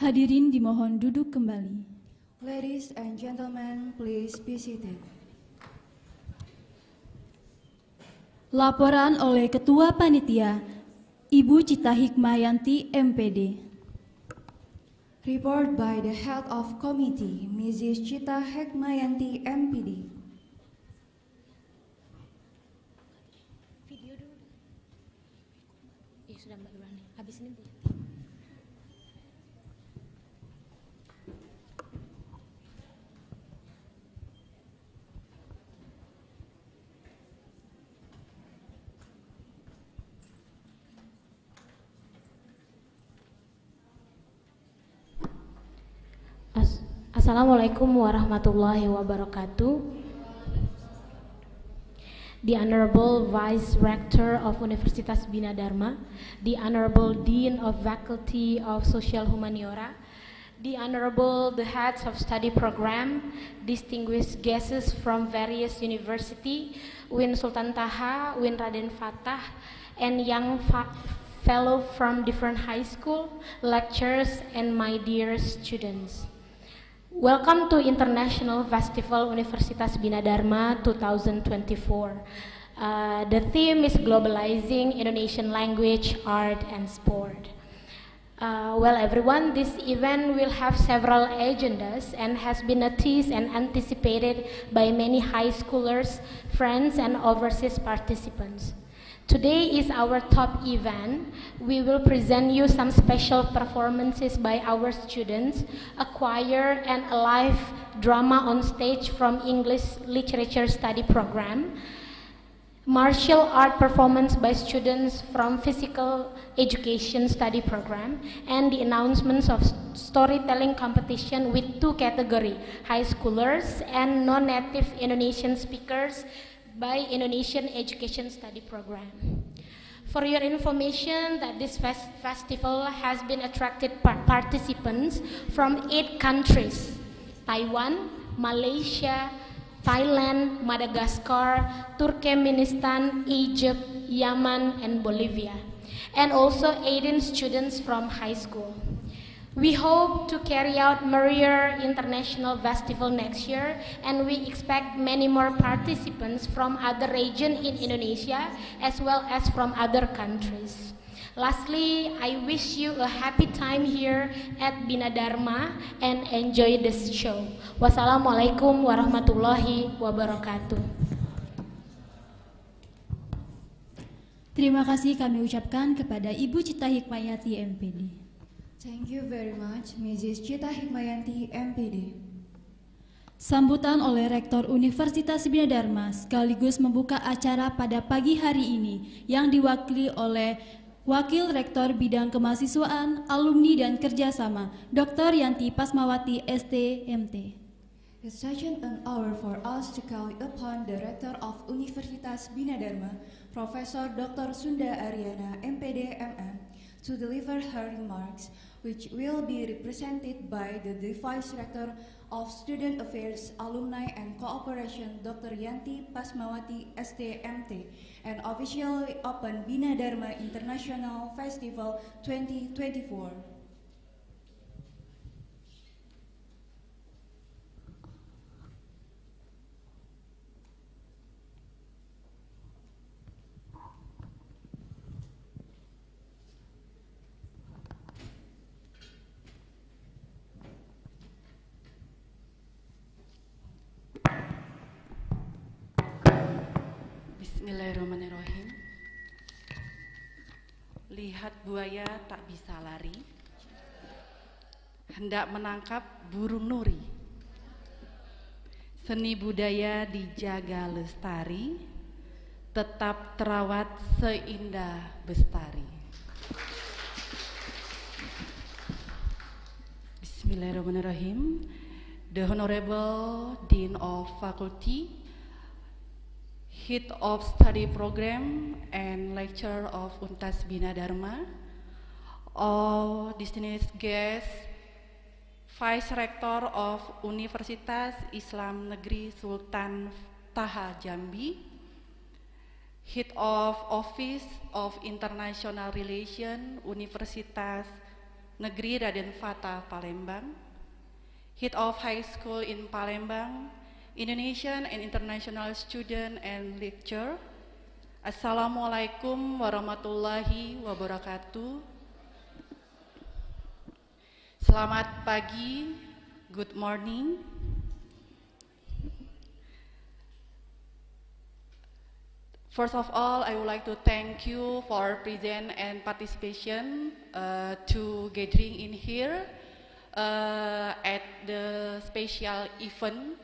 Hadirin dimohon duduk kembali. Ladies and gentlemen, please be seated. Laporan oleh Ketua Panitia, Ibu Cita Hikmayanti, MPD. Report by the Head of Committee, Mrs. Cita Hikmayanti, MPD. Video dulu. Ya sudah Mbak Irwani, habis ini Bu. Assalamualaikum warahmatullahi wabarakatuh. The Honorable Vice Rector of Universitas Bina Dharma, the Honorable Dean of Faculty of Social Humaniora, the Honorable the Heads of Study Program, distinguished guests from various university, Win Sultan Taha, Win Raden Fatah, and young fellow from different high school, lecturers, and my dear students. Welcome to International Festival Universitas Bina Dharma 2024. The theme is Globalizing Indonesian Language, Art, and Sport. Well, everyone, this event will have several agendas and has been noticed and anticipated by many high schoolers, friends, and overseas participants. Today is our top event. We will present you some special performances by our students, a choir, and a live drama on stage from English Literature Study Program, martial art performance by students from Physical Education Study Program, and the announcements of storytelling competition with two categories, high schoolers and non-native Indonesian speakers by Indonesian Education Study Program. For your information, that this festival has been attracted participants from 8 countries: Taiwan, Malaysia, Thailand, Madagascar, Turkmenistan, Egypt, Yemen, and Bolivia, and also 18 students from high school. We hope to carry out Merrier International Festival next year, and we expect many more participants from other regions in Indonesia as well as from other countries. Lastly, I wish you a happy time here at Bina Dharma and enjoy this show. Wassalamualaikum warahmatullahi wabarakatuh. Terima kasih kami ucapkan kepada Ibu Cita Hikmayanti, MPD. Thank you very much, Mrs. Cita Hikmayanti, MPD. Sambutan oleh Rektor Universitas Bina Dharma sekaligus membuka acara pada pagi hari ini yang diwakili oleh Wakil Rektor Bidang Kemahasiswaan, Alumni dan Kerjasama, Dr. Yanti Pasmawati, ST.MT. It's such an honor for us to call upon the Rector of Universitas Bina Dharma, Professor Dr. Sunda Ariana, MPD, MM, to deliver her remarks, which will be represented by the Vice Rector of Student Affairs, Alumni and Cooperation, Dr. Yanti Pasmawati, ST.MT, and officially open Bina Dharma International Festival 2024. Bismillahirrahmanirrahim. Lihat buaya tak bisa lari, hendak menangkap burung nuri. Seni budaya dijaga lestari, tetap terawat seindah bestari. Bismillahirrahmanirrahim. The Honorable Dean of Faculty, Head of Study Program and Lecturer of Untas Bina Dharma, all distinguished guests, Vice Rector of Universitas Islam Negeri Sultan Taha Jambi, Head of Office of International Relations Universitas Negeri Raden Fatah, Palembang, Head of High School in Palembang, Indonesian and international student and lecturer. Assalamualaikum warahmatullahi wabarakatuh. Selamat pagi, good morning. First of all, I would like to thank you for present and participation to gathering in here at the special event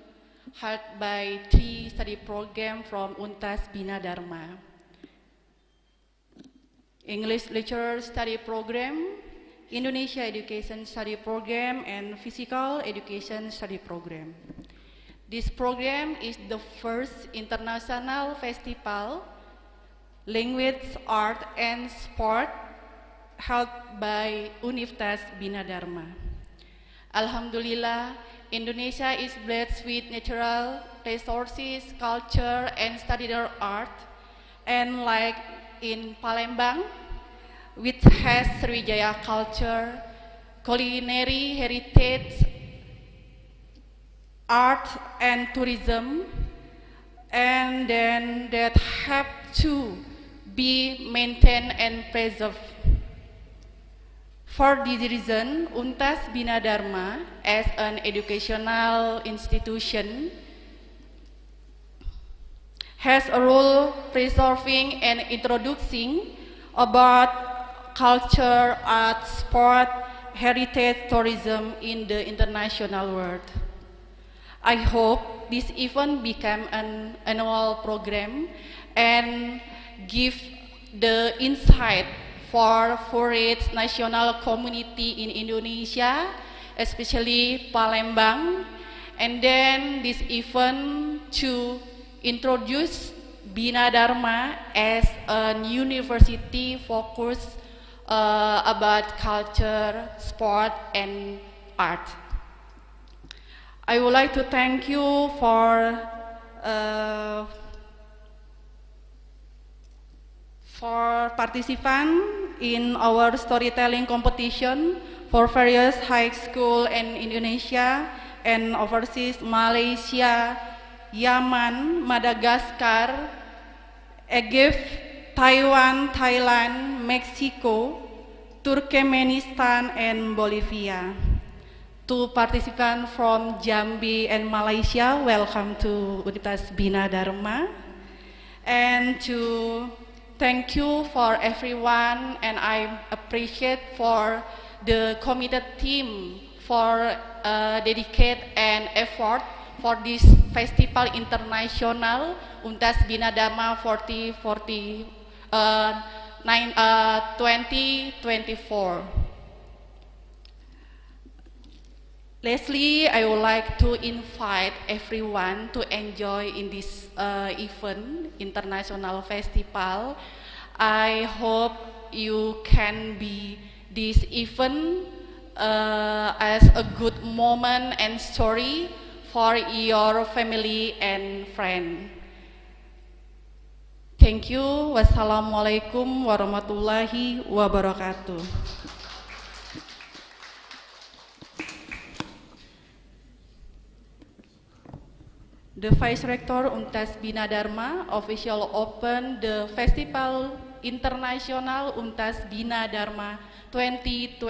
held by 3 study program from Untas Bina Dharma. English Literature Study Program, Indonesia Education Study Program, and Physical Education Study Program. This program is the first international festival, language, art, and sport held by Universitas Bina Dharma. Alhamdulillah, Indonesia is blessed with natural resources, culture, and studied art, and like in Palembang, which has Sriwijaya culture, culinary heritage, art and tourism, and then that have to be maintained and preserved. For this reason, Untas Bina Dharma as an educational institution has a role preserving and introducing about culture, art, sport, heritage, tourism in the international world. I hope this event become an annual program and give the insight for its national community in Indonesia, especially Palembang, and then this event to introduce Bina Dharma as a university focused about culture, sport, and art. I would like to thank you for participants in our storytelling competition for various high school in Indonesia and overseas Malaysia, Yemen, Madagascar, Egypt, Taiwan, Thailand, Mexico, Turkmenistan, and Bolivia. To participants from Jambi and Malaysia, welcome to Universitas Bina Dharma. And to thank you for everyone, and I appreciate for the committed team for dedicate and effort for this festival international Untas Bina Dharma 2024. Lastly, I would like to invite everyone to enjoy in this event, international festival. I hope you can be this event as a good moment and story for your family and friend. Thank you. Wassalamualaikum warahmatullahi wabarakatuh. The Vice Rector Untas Bina Dharma officially opened the Festival International Untas Bina Dharma 2024.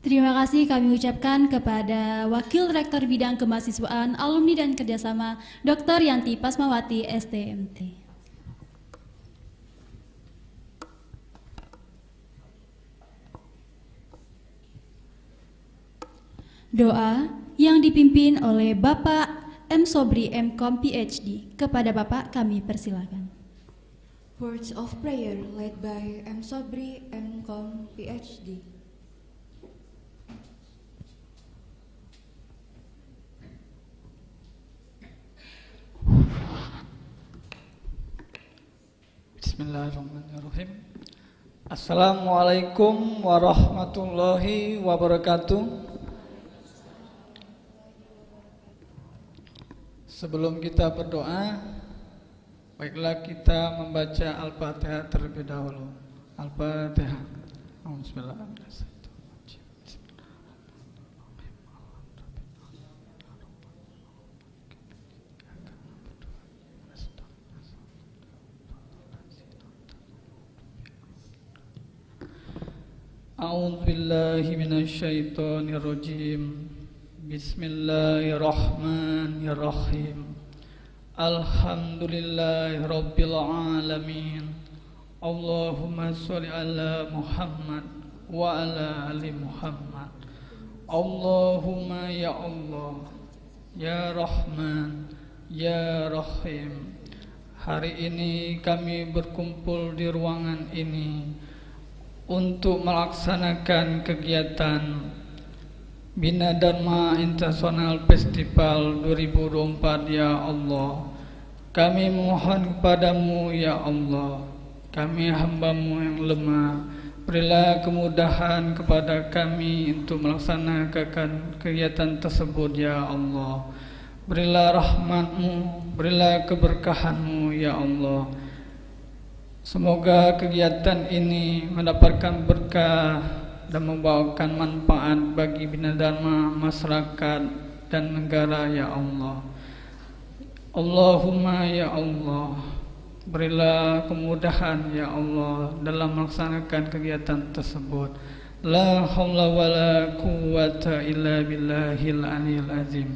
Terima kasih kami ucapkan kepada Wakil Rektor Bidang Kemahasiswaan, Alumni dan Kerjasama, Dr. Yanti Pasmawati, STMT. Doa yang dipimpin oleh Bapak M. Sobri M.Com PhD. Kepada Bapak kami persilakan. Words of prayer led by M. Sobri M.Com PhD. Bismillahirrahmanirrahim. Assalamualaikum warahmatullahi wabarakatuh. Sebelum kita berdoa, baiklah kita membaca Al-Fatihah terlebih dahulu. Al-Fatihah. Bismillahirrahmanirrahim. A'udzu billahi minasyaitonir rajim. Bismillahirrahmanirrahim. Alhamdulillahi rabbil alamin. Allahumma sholli ala Muhammad wa ala ali Muhammad. Allahumma ya Allah, ya Rahman, ya Rahim. Hari ini kami berkumpul di ruangan ini untuk melaksanakan kegiatan Bina Dharma International Festival 2024 ya Allah. Kami mohon kepadamu ya Allah, kami hamba-Mu yang lemah, berilah kemudahan kepada kami untuk melaksanakan kegiatan tersebut ya Allah. Berilah rahmat-Mu, berilah keberkahan-Mu ya Allah. Semoga kegiatan ini mendapatkan berkah dan membawakan manfaat bagi Bina Dharma, masyarakat dan negara ya Allah. Allahumma ya Allah, berilah kemudahan ya Allah dalam melaksanakan kegiatan tersebut. La haula wala quwwata illa billahil aliyil azim.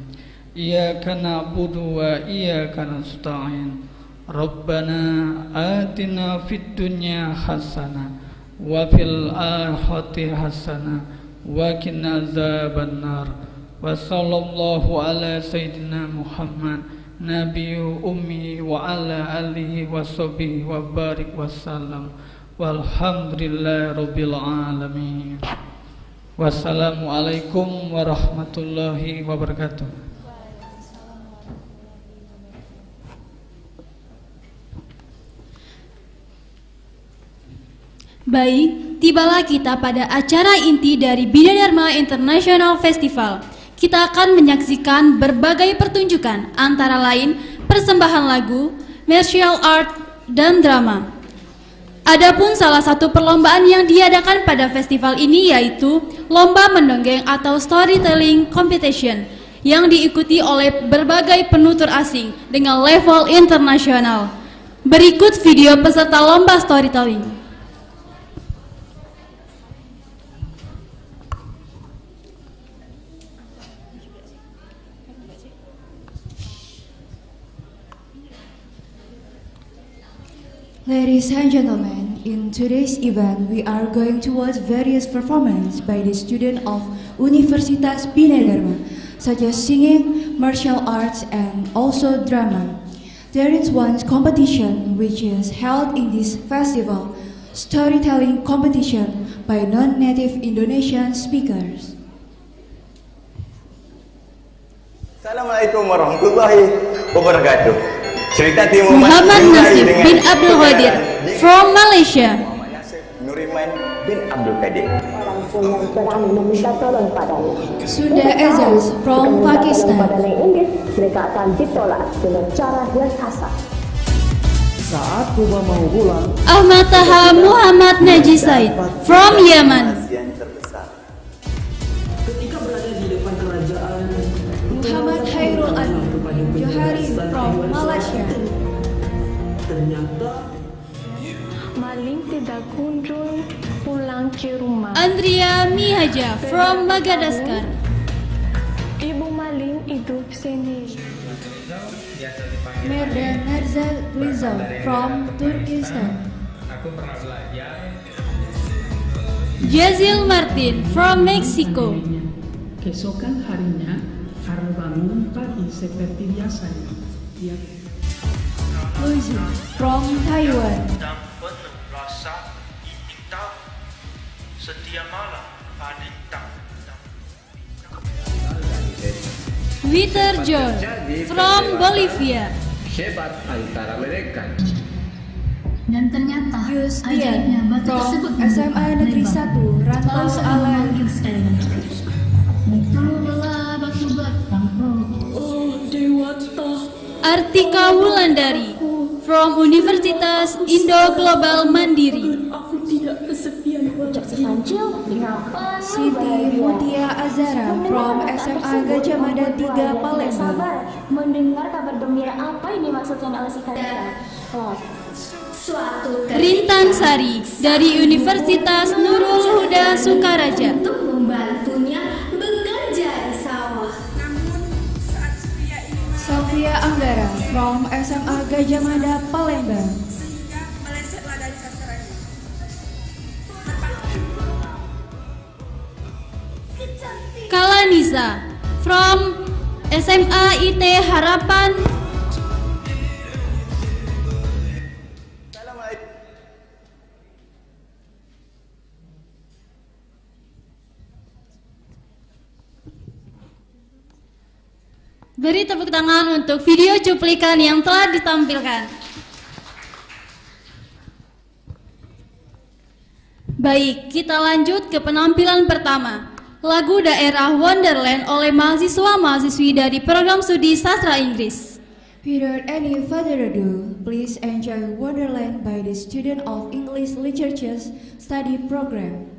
Iyyaka na'budu wa iyyaka nasta'in. Rabbana atina fid dunya hasanah wa fil akhirati hasanah wa qina azabannar. Wa sallallahu ala sayyidina Muhammad nabiyyu ummi wa ala alihi wa sahbihi wa barik wasallam. Walhamdulillahi rabbil alamin. Wassalamualaikum warahmatullahi wabarakatuh. Baik, tibalah kita pada acara inti dari Bina Dharma International Festival. Kita akan menyaksikan berbagai pertunjukan, antara lain persembahan lagu, martial art, dan drama. Adapun salah satu perlombaan yang diadakan pada festival ini yaitu Lomba Mendongeng atau Storytelling Competition yang diikuti oleh berbagai penutur asing dengan level internasional. Berikut video peserta lomba storytelling. Ladies and gentlemen, in today's event, we are going to watch various performances by the students of Universitas Bina Dharma, such as singing, martial arts, and also drama. There is one competition which is held in this festival, storytelling competition by non-native Indonesian speakers. Assalamualaikum warahmatullahi wabarakatuh. Cerita Timur Muhammad Nasib bin Abdul Qadir from Malaysia. Muhammad Nasib Nuriman bin Abdul Qadir. Orang pun yang sedang meminta tolong padanya. Sunda Azaz from Pakistan. Pada Inggris, mereka akan ditolak dengan cara yang kasar. Saat Kuba mau pulang, Ahmad Taha Muhammad Najib Said from Yemen. Yang terbesar. ketika berada di depan kerajaan, Muhammad Hairul Ali Johari from Malaysia. ternyata Maling tidak kunjung pulang ke rumah. Andrea Mihaja from Madagascar. Ibu maling hidup sendiri. Merdan Narzal Rizal from Turkistan. Jazil Martin from Mexico. Keesokan harinya, Karl bangun pagi seperti biasanya. Dia Luigi from Taiwan. Dan penuh rasa ingin tahu setiap malam ada tak. Witer John from Bolivia. Hebat antara mereka. Dan ternyata ajaibnya batu tersebut from SMA Negeri 1 Rantau Alan. Itulah batu batang roh. oh Dewata, Kartika Wulandari from Universitas Indo Global Mandiri. Aku tidak kesepian Siti Mutia Azara from SMA Gajah Mada 3 Palembang. Mendengar kabar gembira apa ini maksudnya oleh si kalian? Suatu Rintan Sari dari Universitas Nurul Huda Sukaraja. untuk membantunya bekerja di sawah. Sofia Anggara from SMA Gajah Mada Palembang. Kalanisa from SMA IT Harapan. Beri tepuk tangan untuk video cuplikan yang telah ditampilkan. Baik, kita lanjut ke penampilan pertama. Lagu daerah Wonderland oleh mahasiswa-mahasiswi dari program studi sastra Inggris. Without any further ado, please enjoy Wonderland by the student of English Literature's study program.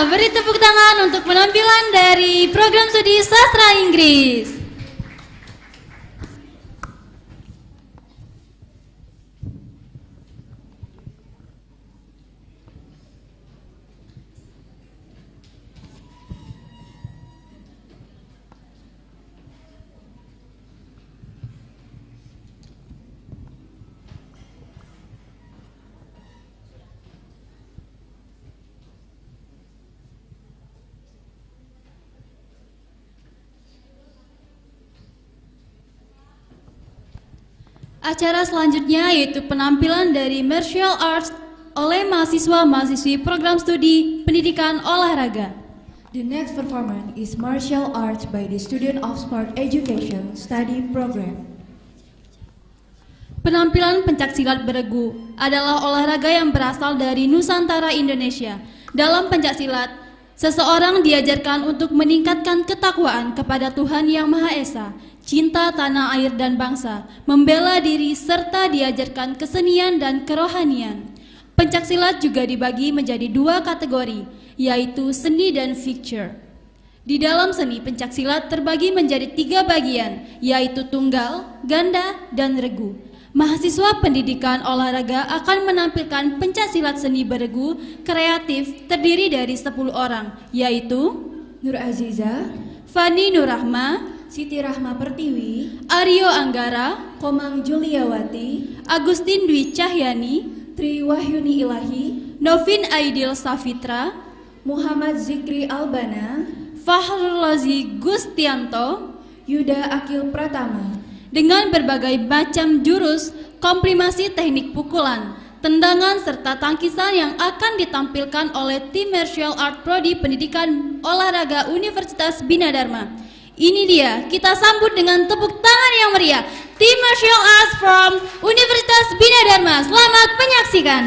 Sama-sama beri tepuk tangan untuk penampilan dari program studi sastra Inggris. Acara selanjutnya yaitu penampilan dari martial arts oleh mahasiswa-mahasiswi program studi pendidikan olahraga. The next performance is martial arts by the student of sport education study program. Penampilan pencaksilat beregu adalah olahraga yang berasal dari Nusantara Indonesia. Dalam pencaksilat, seseorang diajarkan untuk meningkatkan ketakwaan kepada Tuhan Yang Maha Esa, cinta tanah air dan bangsa, membela diri, serta diajarkan kesenian dan kerohanian. Pencaksilat juga dibagi menjadi dua kategori, yaitu seni dan feature. Di dalam seni, pencaksilat terbagi menjadi 3 bagian, yaitu tunggal, ganda, dan regu. Mahasiswa pendidikan olahraga akan menampilkan pencaksilat seni beregu kreatif terdiri dari 10 orang, yaitu Nur Aziza, Fani Nurrahma, Siti Rahma Pertiwi, Aryo Anggara, Komang Juliawati, Agustin Dwi Cahyani, Tri Wahyuni Ilahi, Novin Aidil Safitra, Muhammad Zikri Albana, Fahrul Lazi Gustianto, Yuda Akil Pratama. Dengan berbagai macam jurus, komprimasi teknik pukulan, tendangan, serta tangkisan yang akan ditampilkan oleh tim Martial Art Prodi Pendidikan Olahraga Universitas Bina Dharma. Ini dia, kita sambut dengan tepuk tangan yang meriah tim Martial Arts from Universitas Bina Dharma. Selamat menyaksikan.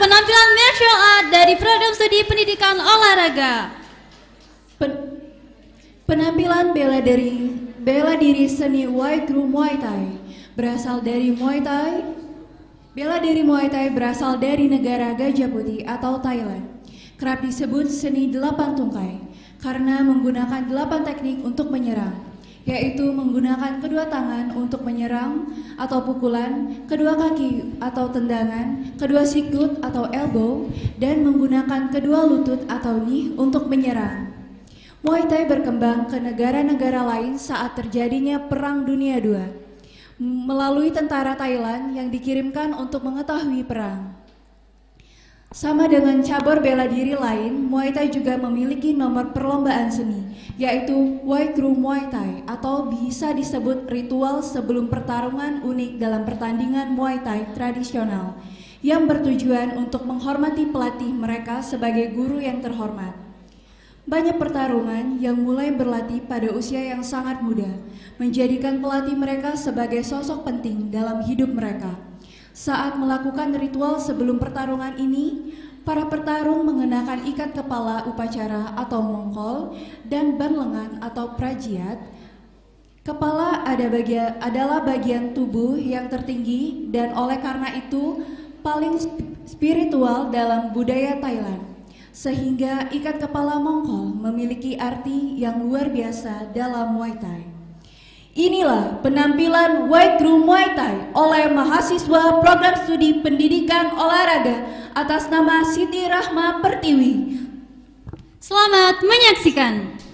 penampilan martial art dari program studi pendidikan olahraga. Penampilan bela diri seni Wai Kru Muay Thai berasal dari Muay Thai. Bela diri Muay Thai berasal dari negara Gajah Putih atau Thailand. Kerap disebut seni 8 tungkai karena menggunakan 8 teknik untuk menyerang, yaitu menggunakan kedua tangan untuk menyerang atau pukulan, kedua kaki atau tendangan, kedua sikut atau elbow, dan menggunakan kedua lutut atau knee untuk menyerang. Muay Thai berkembang ke negara-negara lain saat terjadinya Perang Dunia II melalui tentara Thailand yang dikirimkan untuk mengetahui perang. Sama dengan cabur bela diri lain, Muay Thai juga memiliki nomor perlombaan seni, yaitu Wai Kru Muay Thai atau bisa disebut ritual sebelum pertarungan unik dalam pertandingan Muay Thai tradisional yang bertujuan untuk menghormati pelatih mereka sebagai guru yang terhormat. Banyak pertarungan yang mulai berlatih pada usia yang sangat muda, menjadikan pelatih mereka sebagai sosok penting dalam hidup mereka. Saat melakukan ritual sebelum pertarungan ini, para petarung mengenakan ikat kepala upacara atau mongkol dan ban lengan atau prajiat. Kepala adalah bagian tubuh yang tertinggi dan oleh karena itu paling spiritual dalam budaya Thailand. Sehingga ikat kepala mongkol memiliki arti yang luar biasa dalam Muay Thai. Inilah penampilan Wai Kru Muay Thai oleh mahasiswa program studi pendidikan olahraga atas nama Siti Rahma Pertiwi. Selamat menyaksikan.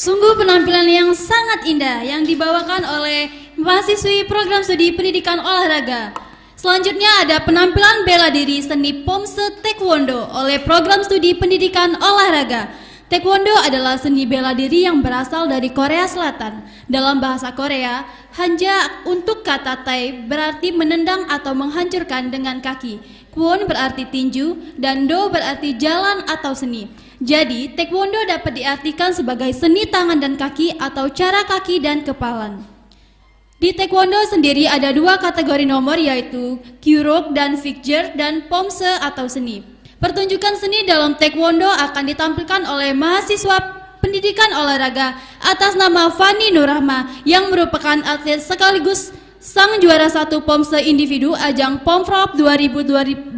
Sungguh penampilan yang sangat indah yang dibawakan oleh mahasiswi program studi pendidikan olahraga. Selanjutnya ada penampilan bela diri seni Pomse Taekwondo oleh program studi pendidikan olahraga. Taekwondo adalah seni bela diri yang berasal dari Korea Selatan. Dalam bahasa Korea, hanja untuk kata tai berarti menendang atau menghancurkan dengan kaki. Kwon berarti tinju dan do berarti jalan atau seni. Jadi, Taekwondo dapat diartikan sebagai seni tangan dan kaki atau cara kaki dan kepalan. Di Taekwondo sendiri ada dua kategori nomor yaitu Kyurok dan Figure dan Pomse atau seni. Pertunjukan seni dalam Taekwondo akan ditampilkan oleh mahasiswa pendidikan olahraga atas nama Fani Nurrahma yang merupakan atlet sekaligus sang juara 1 Pomse individu ajang Pomprov 2023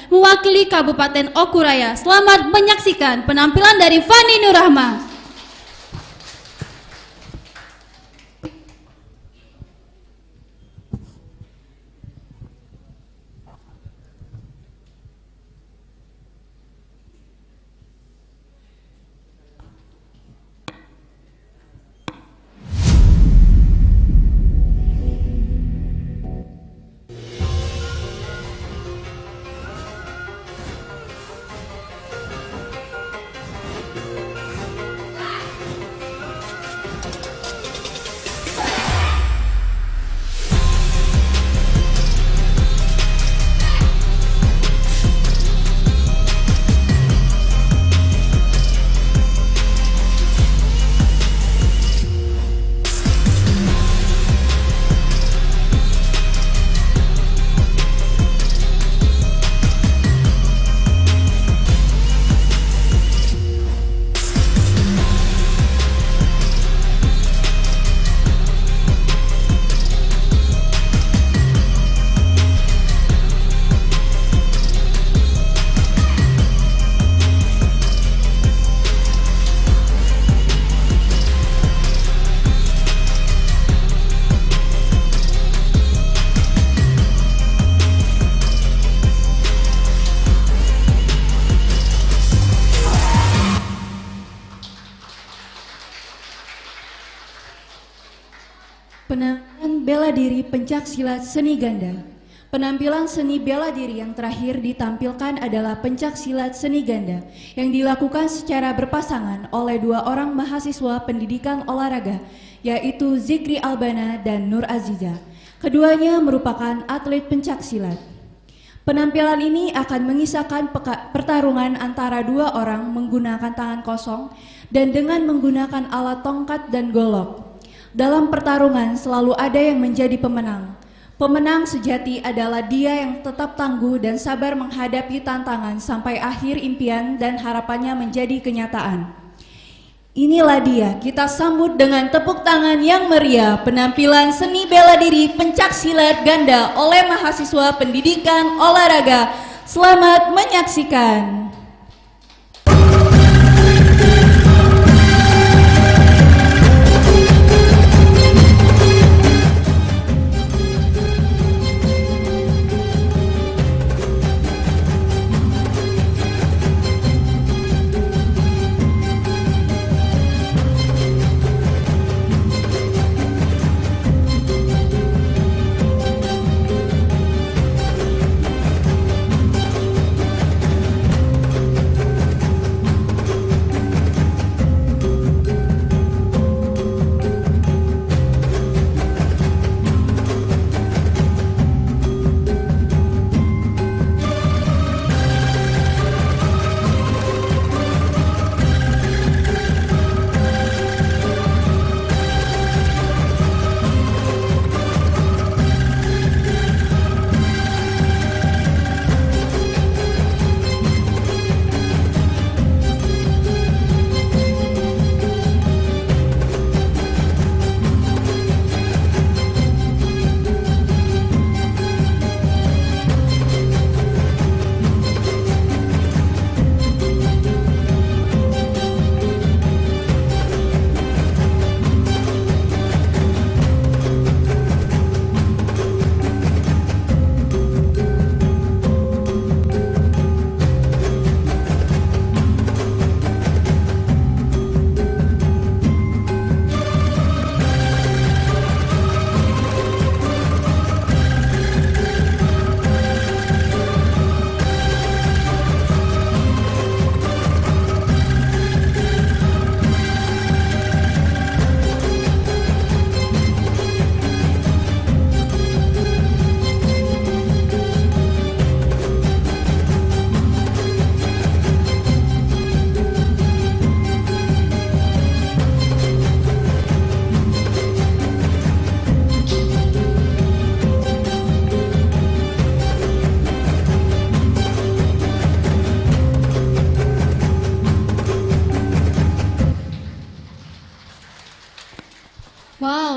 mewakili Kabupaten Okuraya. Selamat menyaksikan penampilan dari Fani Nurrahma. Penampilan bela diri pencak silat seni ganda. Penampilan seni bela diri yang terakhir ditampilkan adalah pencak silat seni ganda yang dilakukan secara berpasangan oleh dua orang mahasiswa pendidikan olahraga, yaitu Zikri Albana dan Nur Aziza. Keduanya merupakan atlet pencak silat. Penampilan ini akan mengisahkan pertarungan antara dua orang menggunakan tangan kosong dan dengan menggunakan alat tongkat dan golok. Dalam pertarungan selalu ada yang menjadi pemenang. Pemenang sejati adalah dia yang tetap tangguh dan sabar menghadapi tantangan sampai akhir impian dan harapannya menjadi kenyataan. Inilah dia, kita sambut dengan tepuk tangan yang meriah penampilan seni bela diri pencak silat ganda oleh mahasiswa pendidikan olahraga. Selamat menyaksikan.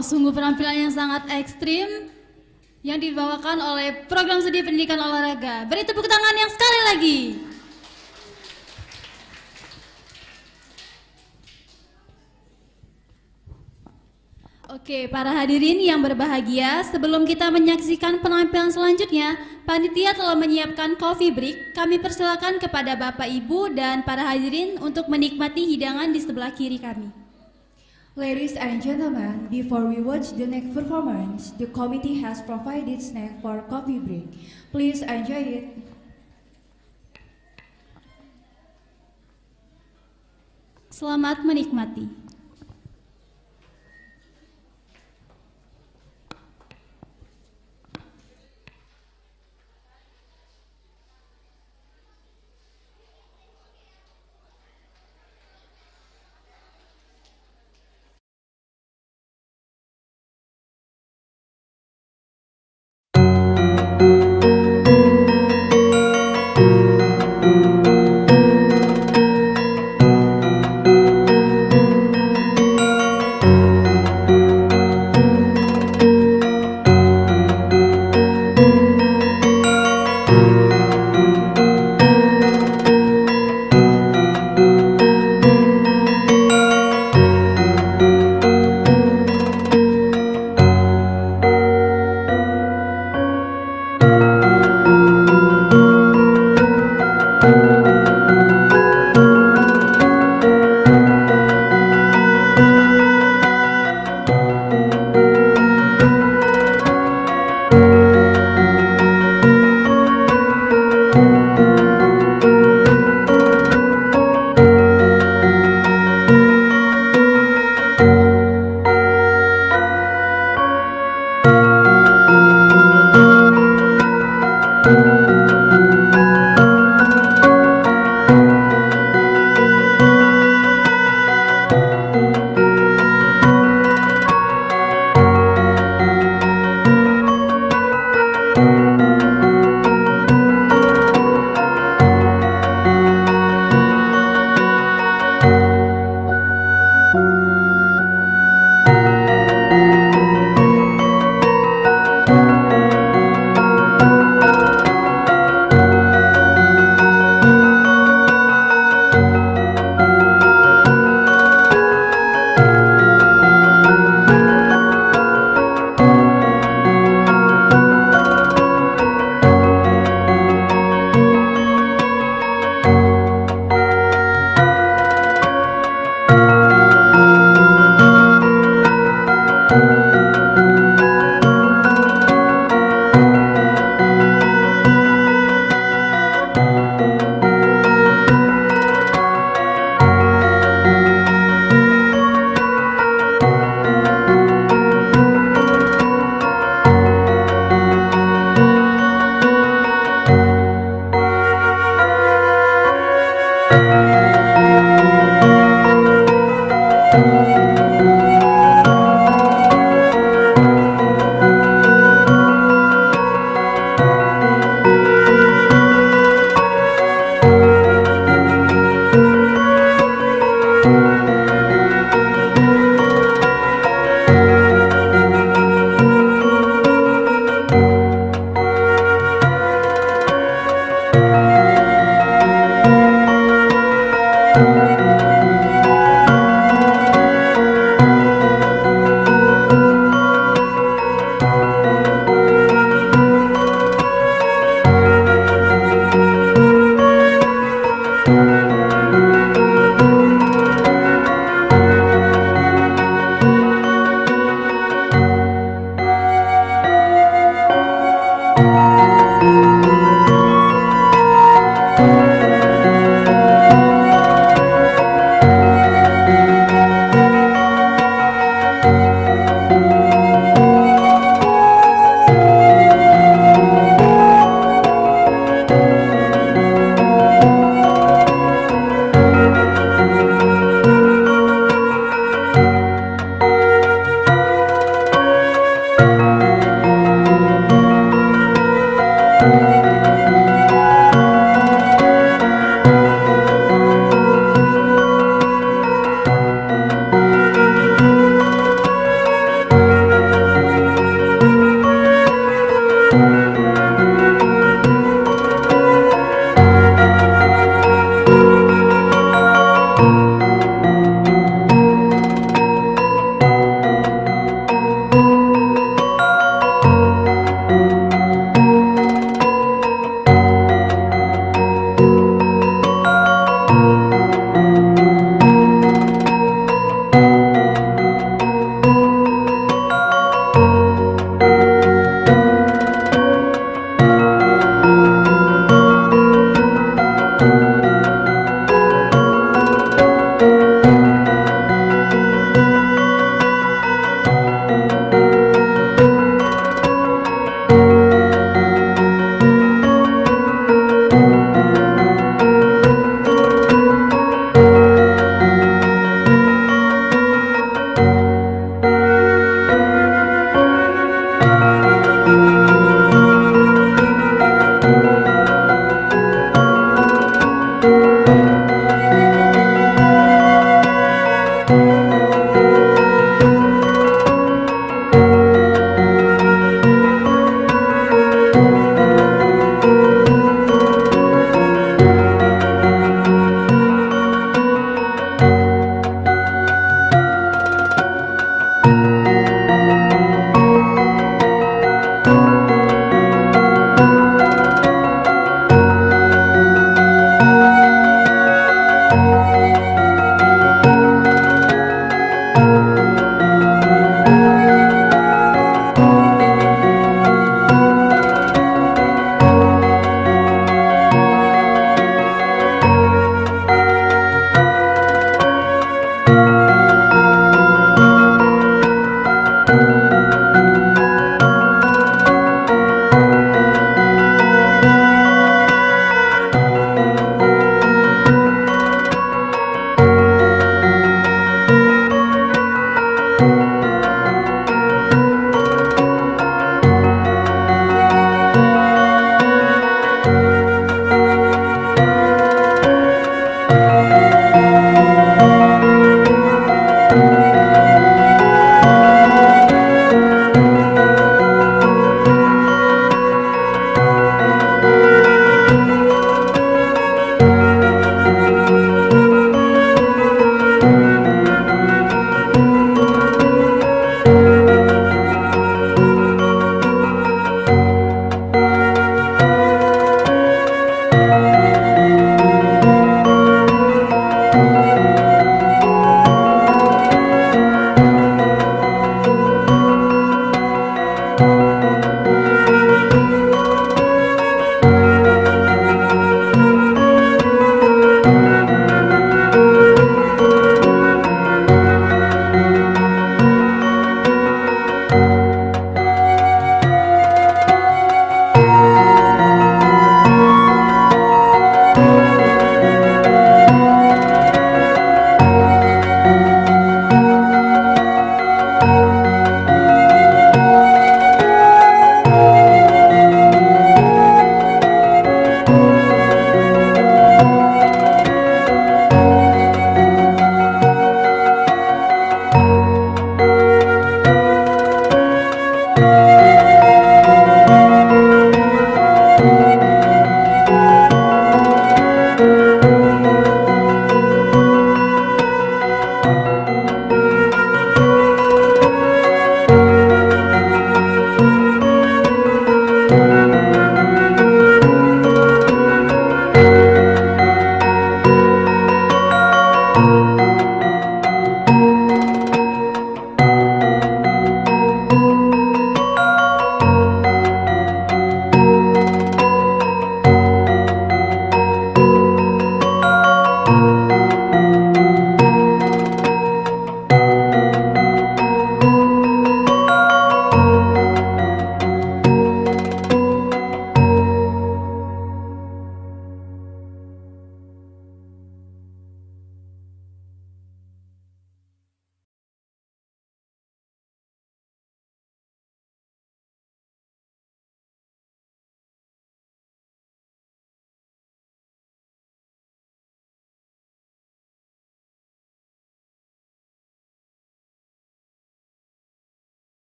Wow, sungguh penampilan yang sangat ekstrim yang dibawakan oleh program studi pendidikan olahraga. Beri tepuk tangan yang sekali lagi. Oke, para hadirin yang berbahagia, sebelum kita menyaksikan penampilan selanjutnya, panitia telah menyiapkan coffee break. Kami persilakan kepada Bapak, Ibu, dan para hadirin untuk menikmati hidangan di sebelah kiri kami. Ladies and gentlemen, before we watch the next performance, the committee has provided snack for coffee break. Please enjoy it. Selamat menikmati.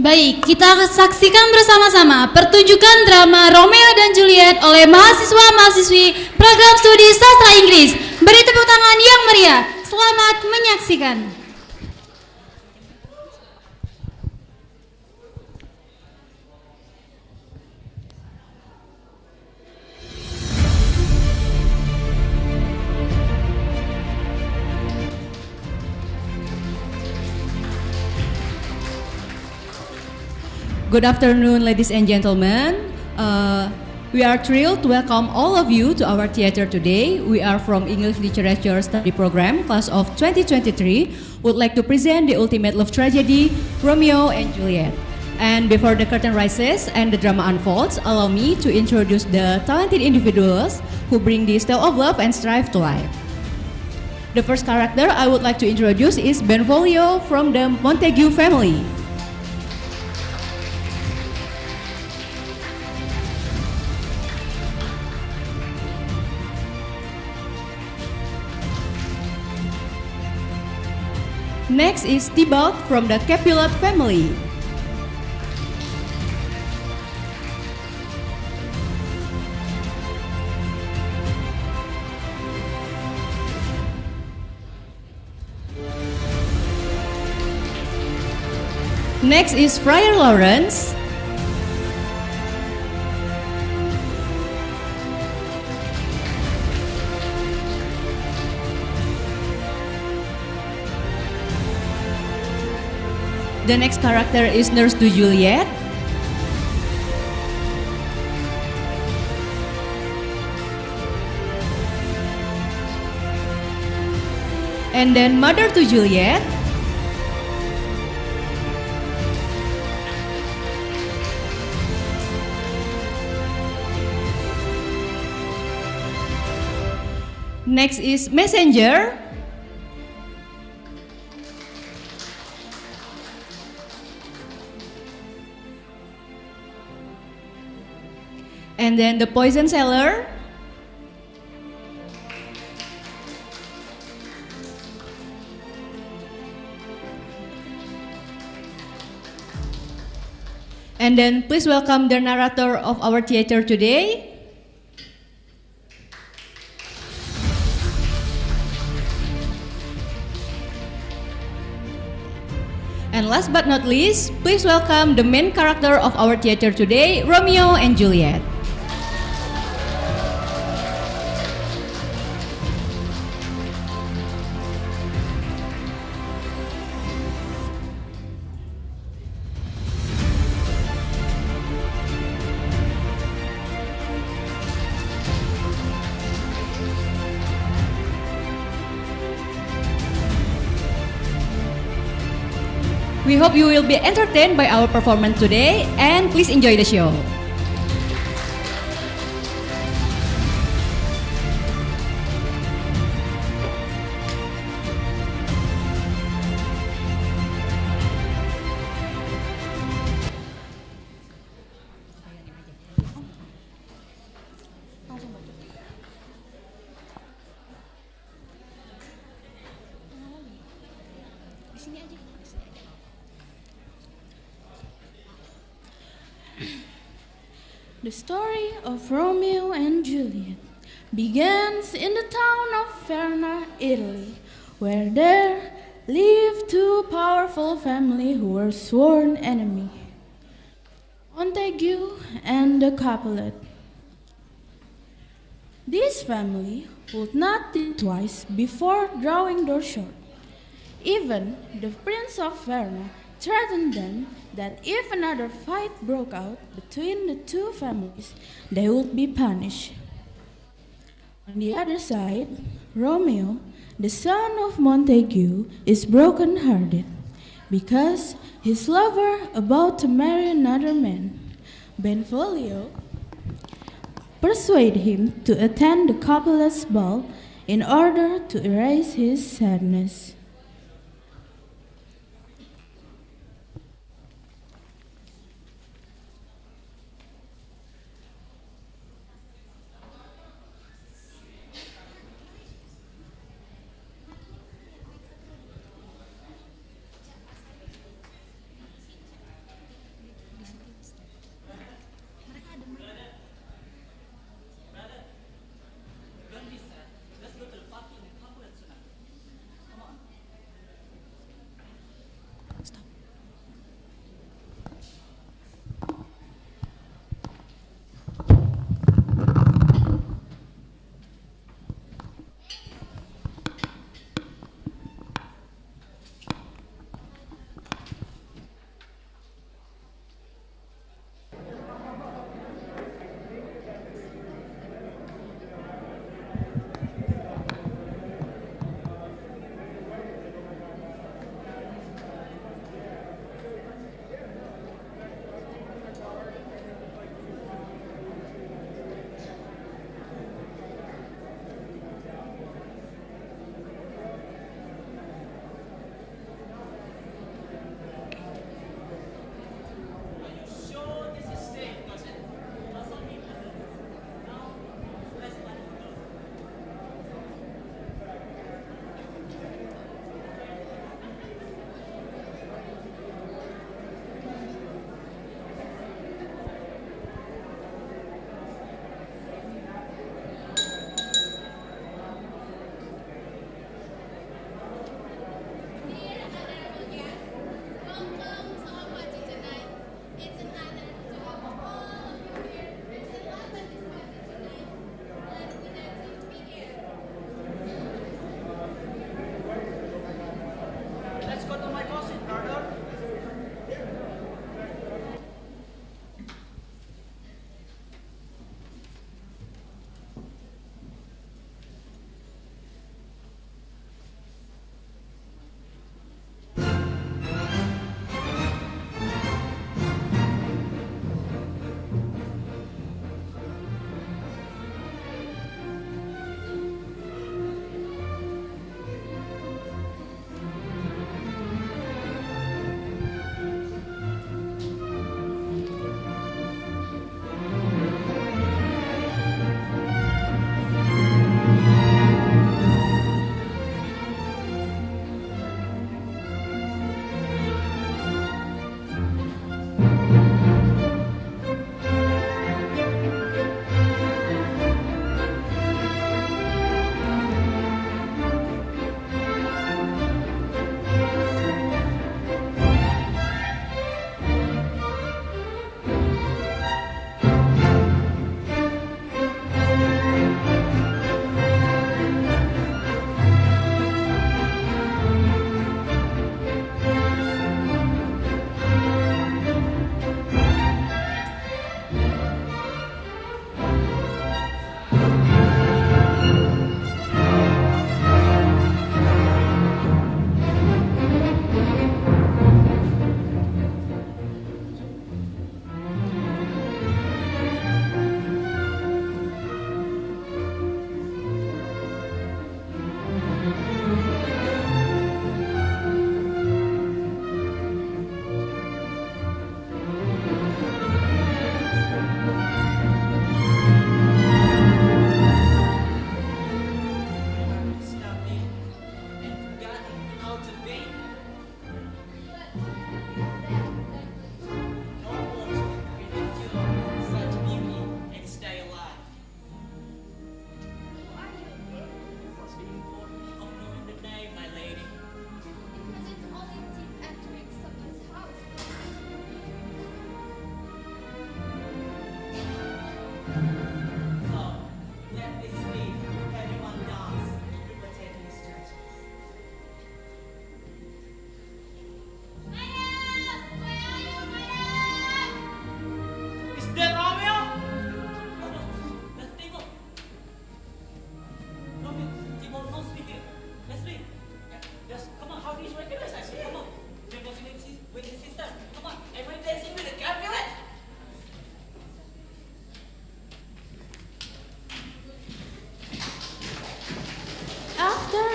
Baik, kita saksikan bersama-sama pertunjukan drama Romeo dan Juliet oleh mahasiswa-mahasiswi program studi sastra Inggris. Beri tepuk tangan yang meriah. Selamat menyaksikan. Good afternoon, ladies and gentlemen. We are thrilled to welcome all of you to our theater today. We are from English Literature Study Program, class of 2023. Would like to present the ultimate love tragedy, Romeo and Juliet. And before the curtain rises and the drama unfolds, allow me to introduce the talented individuals who bring this tale of love and strife to life. The first character I would like to introduce is Benvolio from the Montague family. Next is Tybalt from the Capulet family. Next is Friar Lawrence. The next character is Nurse to Juliet. And then Mother to Juliet. Next is Messenger. And then the poison seller. And then please welcome the narrator of our theater today. And last but not least, please welcome the main character of our theater today, Romeo and Juliet. We hope you will be entertained by our performance today, and please enjoy the show. The story of Romeo and Juliet begins in the town of Verona, Italy, where there lived two powerful families who were sworn enemies, Montague and the Capulet. This family would not think twice before drawing their sword. Even the Prince of Verona threatened them that if another fight broke out between the two families, they would be punished. On the other side, Romeo, the son of Montague, is broken-hearted because his lover about to marry another man, Benvolio, persuaded him to attend the Capulet's ball in order to erase his sadness.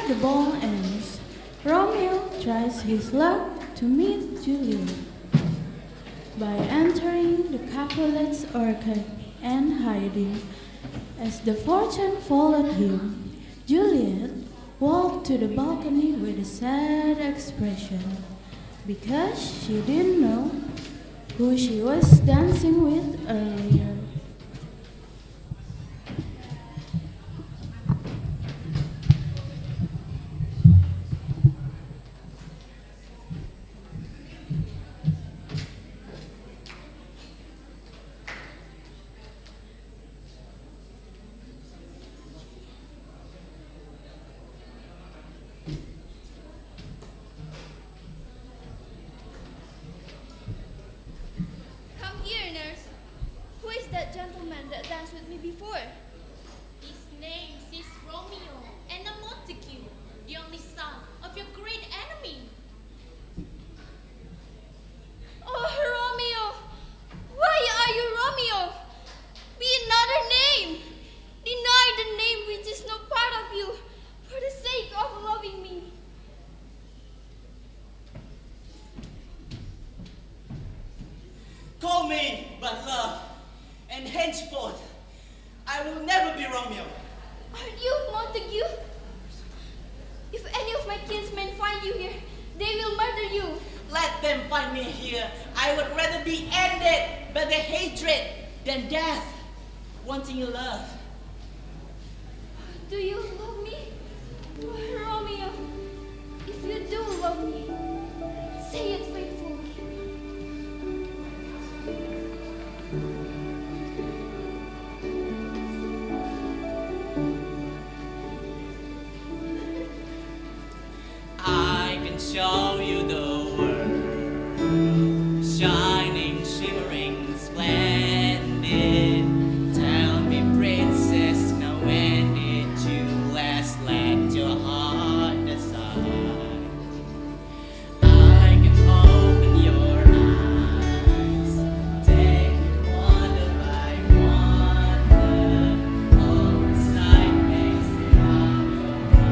the ball ends, Romeo tries his luck to meet Juliet. By entering the Capulet's orchard and hiding, as the fortune followed him, Juliet walked to the balcony with a sad expression, because she didn't know who she was dancing with earlier. Come here, nurse. Who is that gentleman that danced with me before? His name is Romeo, and a Montague, the only son of your great enemy. Oh, Romeo! Why are you Romeo? Be another name! Deny the name which is no part of you, for the sake of loving me. Call me but love, and henceforth I will never be Romeo. Are you Montague? If any of my kinsmen find you here, they will murder you. Let them find me here. I would rather be ended by the hatred than death, wanting your love. Do you love me? Oh, Romeo, if you do love me, say it faithfully. I can show you the world, shining, shimmering, splendid. Tell me, princess, now when did you last let your heart decide? I can open your eyes, take wonder by wonder. All sight makes me out your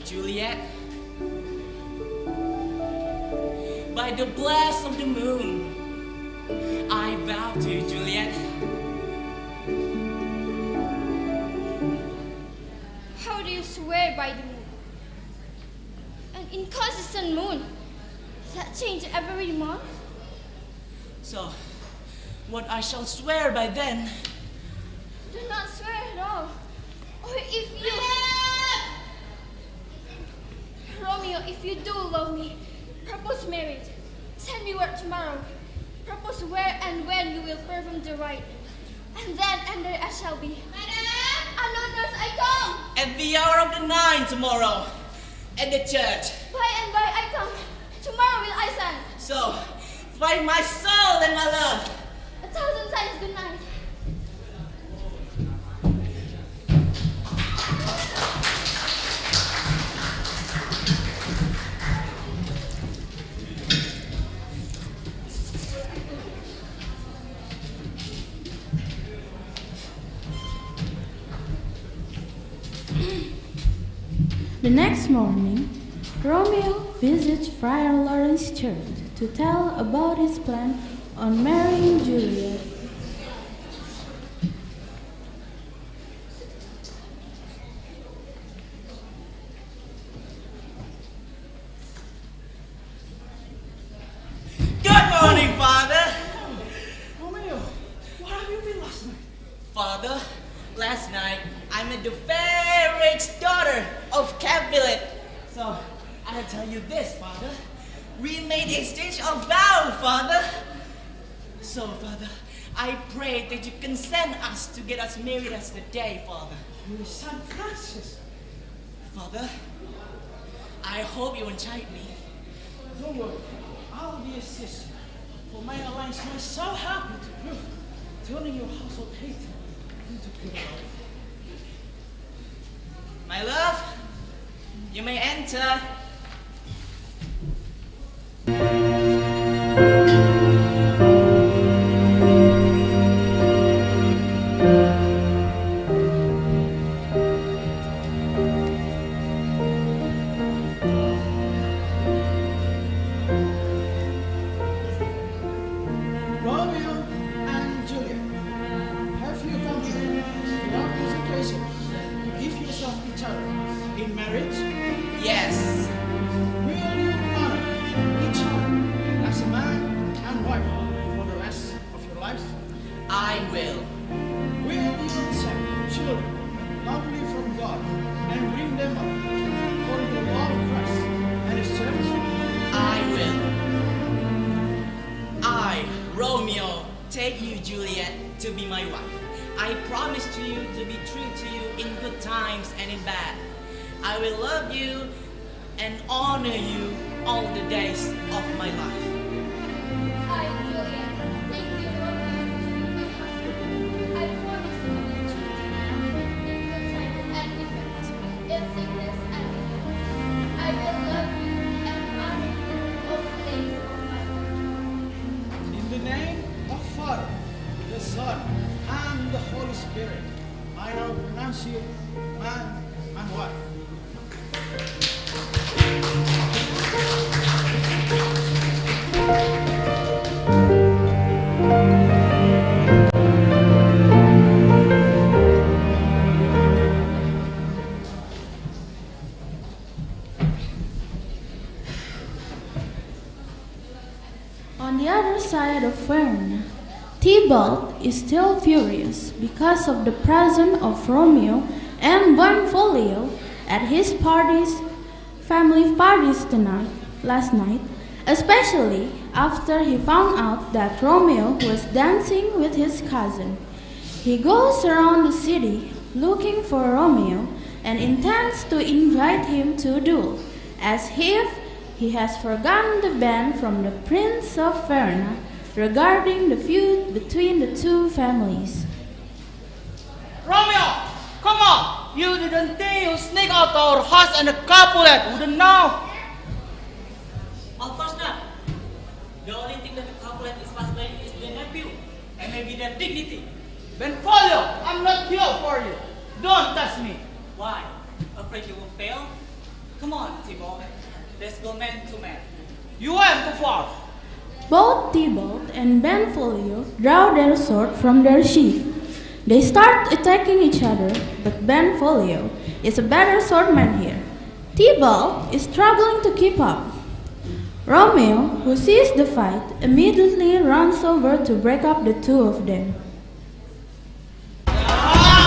Juliet, by the blast of the moon, I vow to you, Juliet. How do you swear by the moon? An inconsistent moon? Does that change every month? So, what I shall swear by then, Do not swear at all. Or if you... Romeo, if you do love me, propose marriage. Send me word tomorrow. Propose where and when you will perform the rite. And then and there I shall be. Madam! Nurse, I come! at the hour of the 9 tomorrow, at the church. By and by I come. Tomorrow will I send. So, find my soul and my love. 1,000 times good night. The next morning, Romeo visits Friar Lawrence Church to tell about his plan on marrying Juliet. Good morning, Father. Romeo, where have you been last night? Father, last night I met the very rich daughter of Capulet. So, I'll tell you this, Father. we made exchange of vow, Father. So, Father, I pray that you consent us to get us married as the day, Father. Your son Francis. Father, I hope you won't chide me. Don't worry, I'll be a sister. For my alliance may so happen to prove, turning your household hate into good love. My love, you may enter. Romeo and Juliet, have you come here without hesitation to give yourself each other in marriage? Yes. Will you honor each other as a man and wife for the rest of your lives? I will. Will you accept children lovely from God and bring them up according to the law of Christ and His church? I will. I, Romeo, take you, Juliet, to be my wife. I promise to you to be true to you in good times and in bad. I will love you and honor you all the days of my life. I, Juliet, take you, Romeo, to be my husband. I promise to be true to you in good times and in bad, in sickness and in health. I will love you and honor you all the days of my life. In the name of Father, the Son, and the Holy Spirit, I now pronounce you man and wife. On the other side of Verona, Tybalt is still furious because of the presence of Romeo and Benvolio at his family parties last night, especially after he found out that Romeo was dancing with his cousin. He goes around the city looking for Romeo and intends to invite him to a duel, as if he has forgotten the ban from the Prince of Verona regarding the feud between the two families. Romeo, come on! You didn't think you sneak out our house and the Capulet wouldn't know? Of course not. The only thing that the Capulet is masquerading is their nephew, and maybe their dignity. Benvolio, I'm not here for you. Don't touch me. Why? Afraid you will fail? Come on, Tybalt. Let's go man to man. You went too far. Both Tybalt and Benvolio draw their sword from their sheath. They start attacking each other, but Benvolio is a better swordman here. Tybalt is struggling to keep up. Romeo, who sees the fight, immediately runs over to break up the two of them. Ah!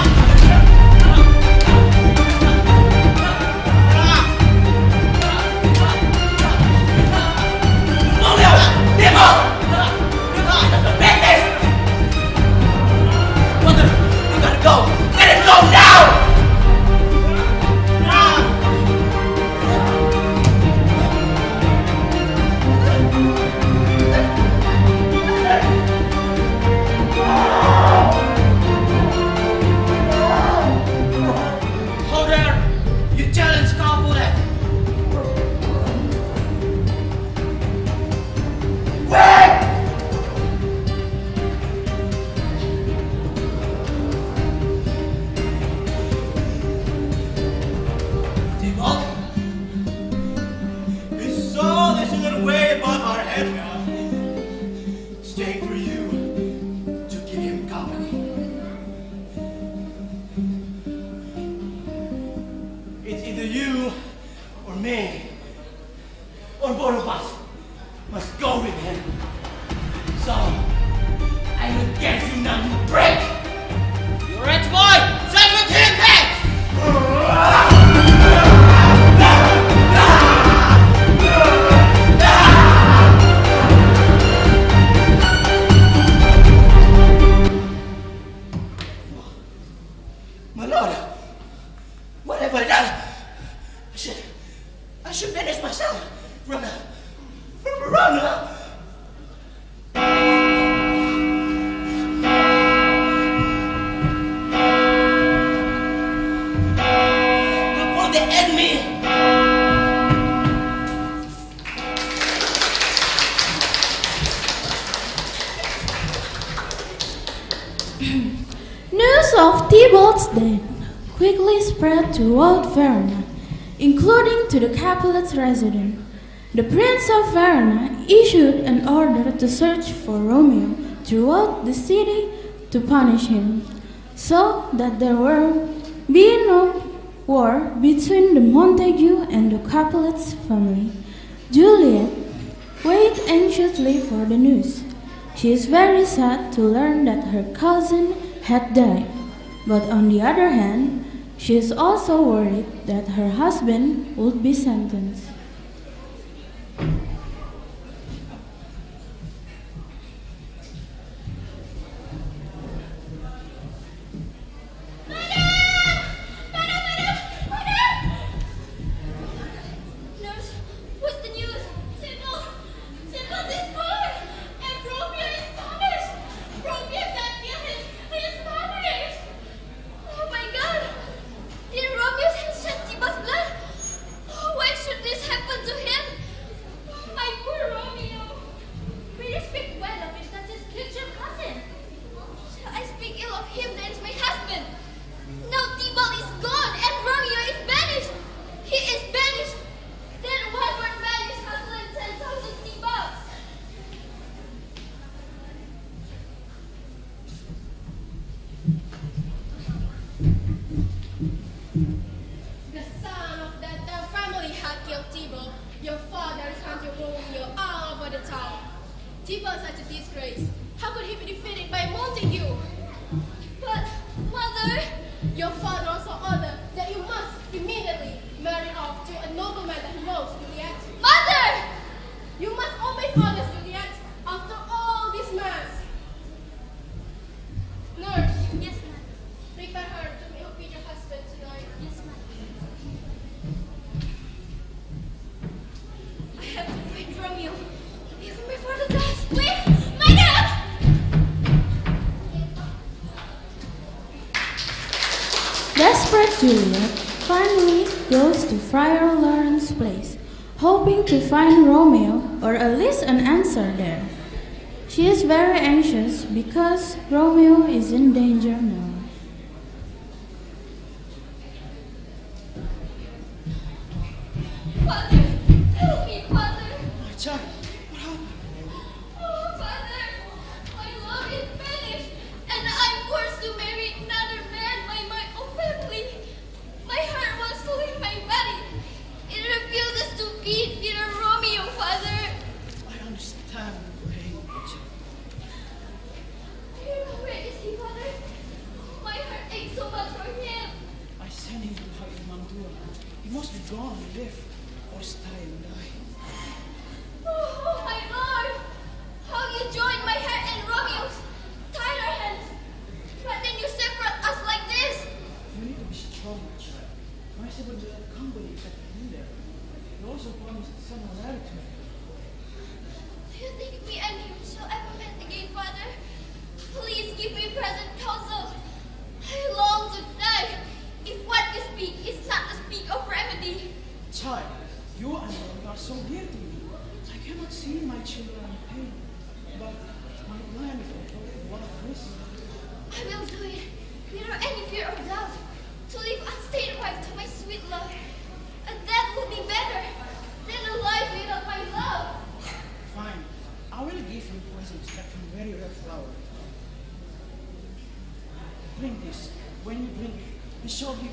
News of Thibault's death quickly spread throughout Verona, including to the Capulet's residence. The Prince of Verona issued an order to search for Romeo throughout the city to punish him, so that there will be no war between the Montague and the Capulet's family. Juliet waited anxiously for the news. She is very sad to learn that her cousin had died, but on the other hand, she is also worried that her husband would be sentenced. Nurse, what's the news? Tybalt is gone, and Romeo is punished. Romeo can't kill him. He is punished. Oh my God! Did Romeo shed Tybalt's blood? Oh, why should this happen to him? Oh, my poor Romeo. Really speak well of him, that is killed your cousin. Shall I speak ill of him that is my husband? Now Tybalt is gone, and Romeo is banished. He is banished. Then one more banished has led 10,000 Tybalts. The son of that family had killed Tybalt. Your father is hunting Romeo all over the town. Tybalt is such a disgrace. How could he be defeated by Montague? But, Mother, Your father also ordered that you must immediately marry off to a nobleman that knows Juliet. Mother! You must obey orders, Juliet, after all this mass. Nurse, Yes, ma'am. prepare her to meet with your husband tonight. Yes, ma'am. I have to find Romeo. Even before the does. Wait! Madam! Desperate Juliet finally goes to Friar Lawrence's place, hoping to find Romeo or at least an answer there. She is very anxious because Romeo is in danger now. Father! Help me, Father! My child, what happened? Oh, Father! My love is banished, and I'm forced to marry another man by my own family. My heart wants to leave my body. It refuses to beat Peter Romeo, Father. I understand your pain, my child. Where is he, Father? My heart aches so much for him. I send him to Hagia Mantua. He must be gone and live, or stay and die. Oh, my Lord! How you join my heart and Romeo's? Tie our hands. But then you separate us like this. You need to be strong, my child. My husband will accompany you in there. You also promised to send a letter to me. Do you think me and him shall ever meet again, Father? Please give me present counsel. I long to die. If what you speak is not to speak of remedy. Child, you and I are so dear to me. I cannot see my children in pain, but my plan is to avoid one of this. I will do it without any fear or doubt. To live unstained wife to my sweet love. And that would be better than a life without my love. Fine. I will give you presents that from very rare flower. Drink this. When you drink it, it shall be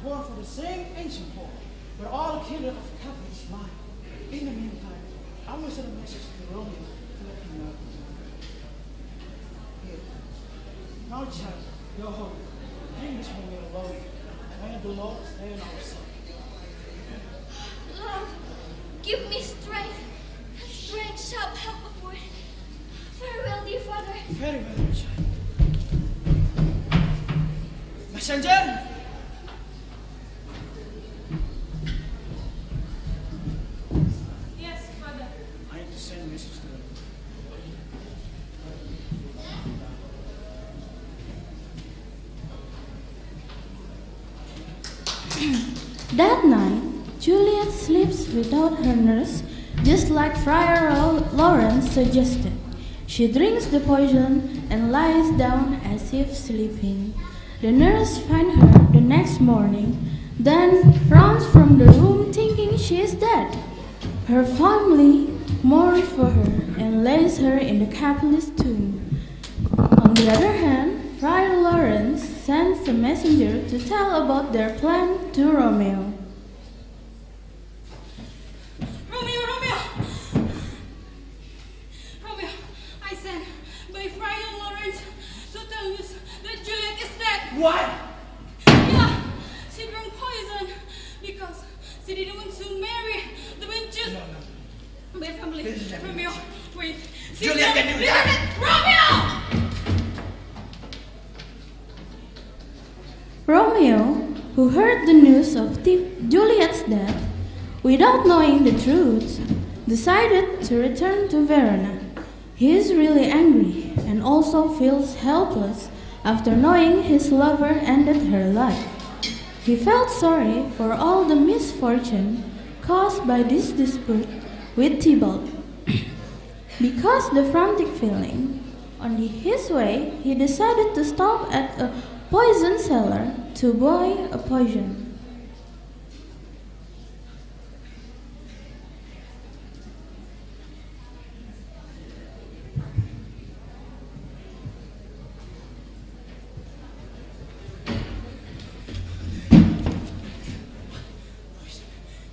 born for the same ancient hall, where all children of Catholic is mine. In the meantime, I will send a message to Romeo to let him know. Here. Now, child, go home. Drink this when we are alone. May the Lord stay on our side. Lord, give me strength. And strength shall help afford. Farewell, dear Father. Very well, my child. Messenger! Yes, Father. I need to send a message to them. That night, Juliet sleeps without her nurse, just like Friar Lawrence suggested. She drinks the poison and lies down as if sleeping. The nurse finds her the next morning, then runs from the room thinking she is dead. Her family mourns for her and lays her in the capitalist tomb. On the other hand, Friar Lawrence sends a messenger to tell about their plan to Romeo. Romeo, I sent by Friar Lawrence to tell you that Juliet is dead. What? Yeah, she drank poison because she didn't want to marry the Benches. My family. Romeo, wait. Juliet can do that. Romeo! Romeo, who heard the news of Juliet's death without knowing the truth, decided to return to Verona. He is really angry and also feels helpless after knowing his lover ended her life. He felt sorry for all the misfortune caused by this dispute with Tybalt. Because the frantic feeling, on his way, he decided to stop at a poison cellar to buy a poison.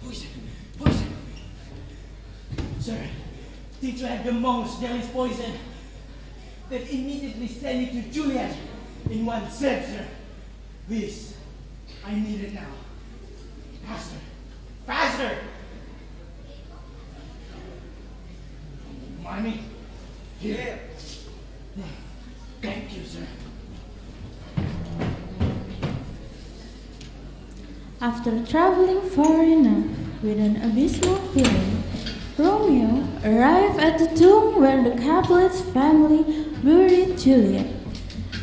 Poison. Sir, did you have the most deadly poison that immediately sent it to Juliet in one sense, sir? Please, I need it now. Faster! Faster! Mommy, here. Thank you, sir. After traveling far enough with an abysmal feeling, Romeo arrived at the tomb where the Capulet's family buried Juliet.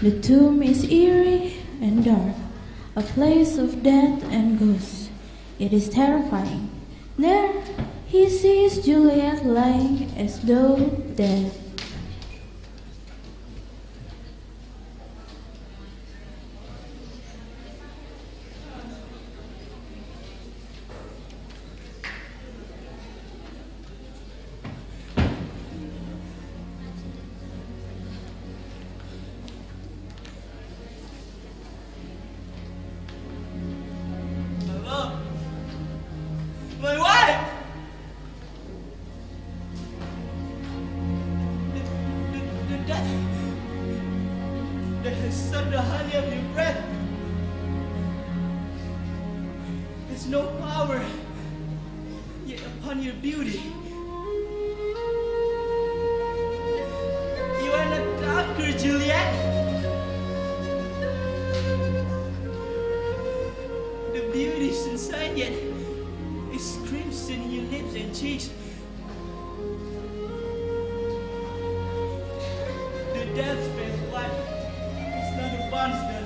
The tomb is eerie and dark, a place of death and ghosts. It is terrifying. There, he sees Juliet lying as though dead. My wife! The death that has sucked the honey of your breath has no power yet upon your beauty. You are not conquered, Juliet. The beauty is inside yet. It crimson in your lips and cheeks. The death spell life is not a monster.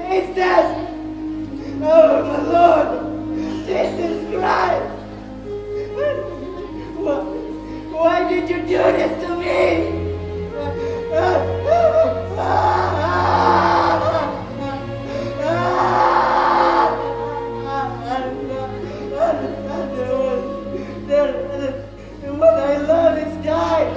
Jesus! Oh my Lord! Jesus Christ! Why did you do this to me? What I love is died.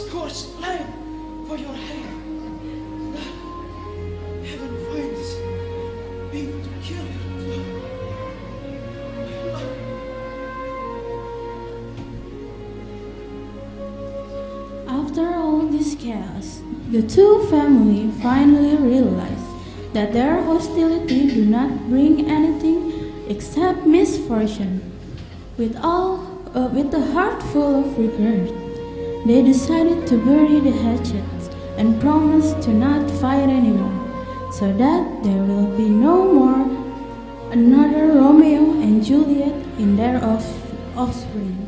scorched land for your hand. That heaven finds being to kill your love. After all this chaos, the two families finally realized that their hostility do not bring anything except misfortune. With a heart full of regret, they decided to bury the hatchets and promised to not fight anymore, so that there will be no more another Romeo and Juliet in their offspring.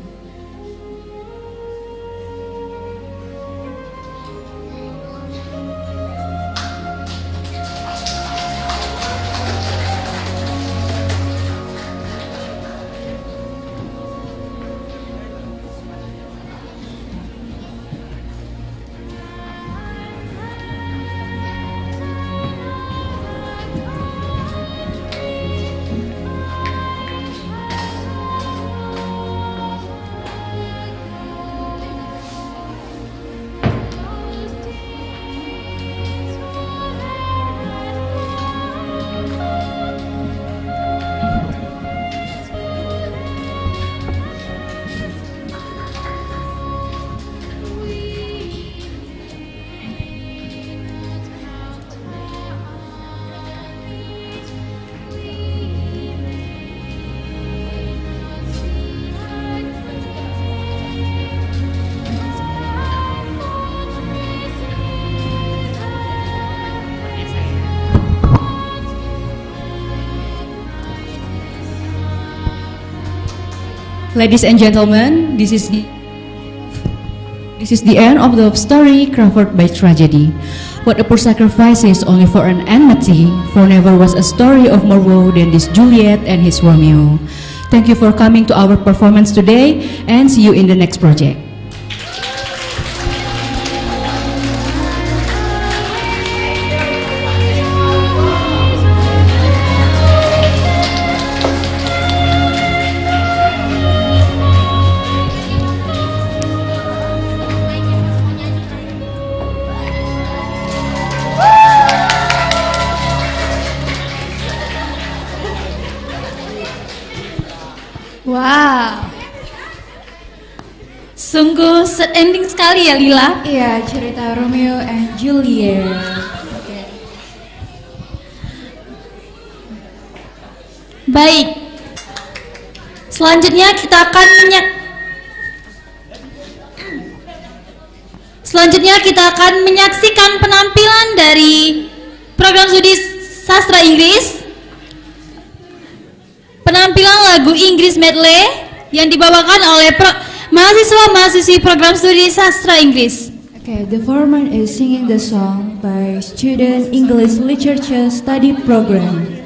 Ladies and gentlemen, this is the end of the story crafted by tragedy. What a poor sacrifices only for an enmity, for never was a story of more woe than this Juliet and his Romeo. Thank you for coming to our performance today, and see you in the next project. Wow, sungguh sad ending sekali ya Lila. Iya, cerita Romeo and Juliet. Okay. Baik, selanjutnya kita akan menyaksikan penampilan dari program studi sastra Inggris. Penampilan lagu Inggris medley yang dibawakan oleh mahasiswa-mahasiswi program studi sastra Inggris. Okay, the performer is singing the song by Student English Literature Study Program.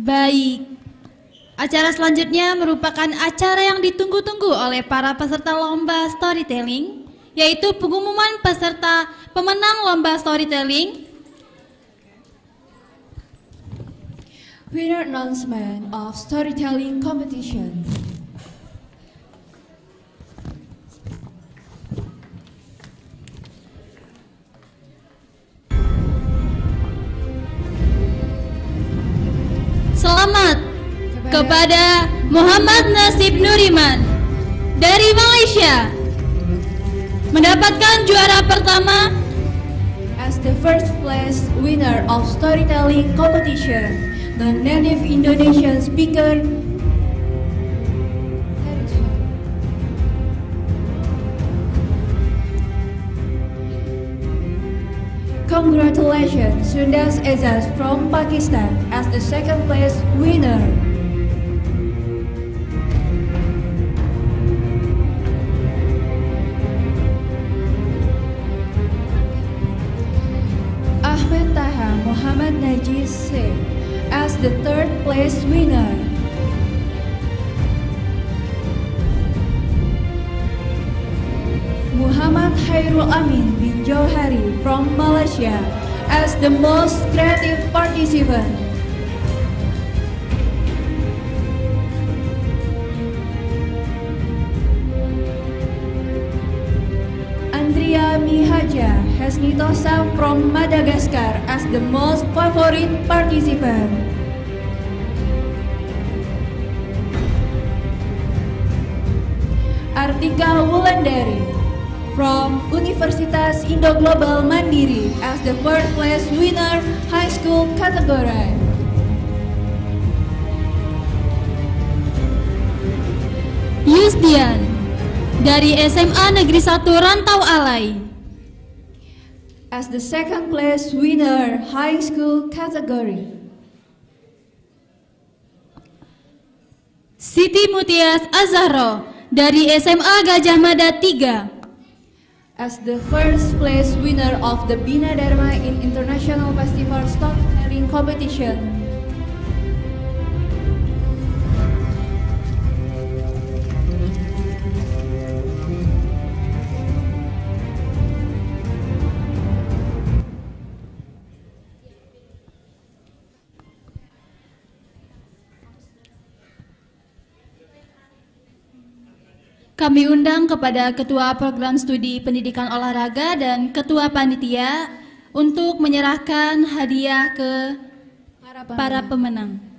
Baik, acara selanjutnya merupakan acara yang ditunggu-tunggu oleh para peserta lomba storytelling, yaitu pengumuman peserta pemenang lomba storytelling. Winner announcement of storytelling competition. Selamat kepada Muhammad Nasib Nuriman dari Malaysia, mendapatkan juara pertama as the first place winner of storytelling competition. The native Indonesian speaker Congratulations, Sundas Ezaz from Pakistan as the second place winner. Ahmed Taha Muhammad Najis Sheikh as the third place winner. Muhammad Khairul Amin bin Johari from Malaysia as the most creative participant. Andrea Mihaja Hasnitosa from Madagascar as the most favorite participant. Artika Wulandari from Universitas Indo Global Mandiri as the first place winner high school category. Yusdian dari SMA Negeri 1 Rantau Alai as the second place winner high school category. Siti Mutias Azharo dari SMA Gajah Mada 3 as the first place winner of the Bina Dharma in International Festival Storytelling Competition. Kami undang kepada Ketua Program Studi Pendidikan Olahraga dan Ketua Panitia untuk menyerahkan hadiah ke para pemenang.